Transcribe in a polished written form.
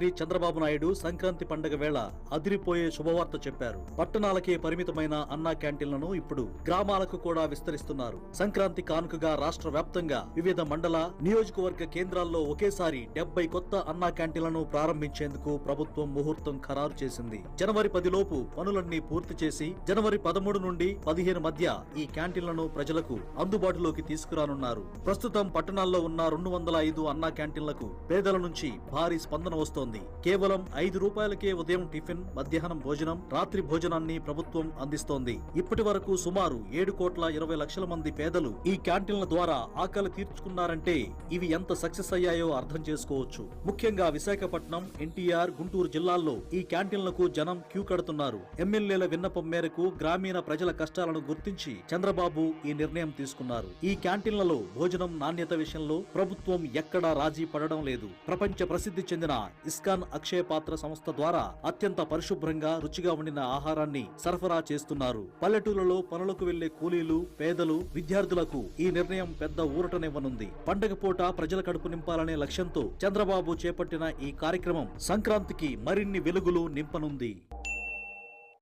ముఖ్యమంత్రి చంద్రబాబు నాయుడు సంక్రాంతి పండుగ వేళ అదిరిపోయే శుభవార్త చెప్పారు. పట్టణాలకే పరిమితమైన అన్నా క్యాంటీన్లను ఇప్పుడు గ్రామాలకు కూడా విస్తరిస్తున్నారు. సంక్రాంతి కానుకగా రాష్ట్ర వ్యాప్తంగా వివిధ మండల, నియోజకవర్గ కేంద్రాల్లో ఒకేసారి 70 కొత్త అన్నా క్యాంటీన్లను ప్రారంభించేందుకు ప్రభుత్వం ముహూర్తం ఖరారు చేసింది. జనవరి 10 లోపు పనులన్నీ పూర్తి చేసి జనవరి 13 నుండి 15 మధ్య ఈ క్యాంటీన్లను ప్రజలకు అందుబాటులోకి తీసుకురానున్నారు. ప్రస్తుతం పట్టణాల్లో ఉన్న 205 అన్నా క్యాంటీన్లకు పేదల నుంచి భారీ స్పందన వస్తోంది. కేవలం 5 రూపాయలకే ఉదయం టిఫిన్, మధ్యాహ్నం భోజనం, రాత్రి భోజనాన్ని ప్రభుత్వం అందిస్తోంది. ఇప్పటి వరకు సుమారు 7,20,00,000 మంది పేదలు ఈ క్యాంటీన్ల ద్వారా ఆకలి తీర్చుకున్నారంటే ఇవి ఎంత సక్సెస్ అయ్యాయో అర్థం చేసుకోవచ్చు. ముఖ్యంగా విశాఖపట్నం, ఎన్టీఆర్, గుంటూరు జిల్లాల్లో ఈ క్యాంటీన్లకు జనం క్యూ కడుతున్నారు. ఎమ్మెల్యేల విన్నపం మేరకు గ్రామీణ ప్రజల కష్టాలను గుర్తించి చంద్రబాబు ఈ నిర్ణయం తీసుకున్నారు. ఈ క్యాంటీన్లలో భోజనం నాణ్యత విషయంలో ప్రభుత్వం ఎక్కడా రాజీ పడడం లేదు. ప్రపంచ ప్రసిద్ధి చెందిన ఇస్కాన్ అక్షయ పాత్ర సంస్థ ద్వారా అత్యంత పరిశుభ్రంగా, రుచిగా వండిన ఆహారాన్ని సరఫరా చేస్తున్నారు. పల్లెటూళ్లలో పనులకు వెళ్లే కూలీలు, పేదలు, విద్యార్థులకు ఈ నిర్ణయం పెద్ద ఊరటనివ్వనుంది. పండగ పూట ప్రజల కడుపు నింపాలనే లక్ష్యంతో చంద్రబాబు చేపట్టిన ఈ కార్యక్రమం సంక్రాంతికి మరిన్ని వెలుగులు నింపనుంది.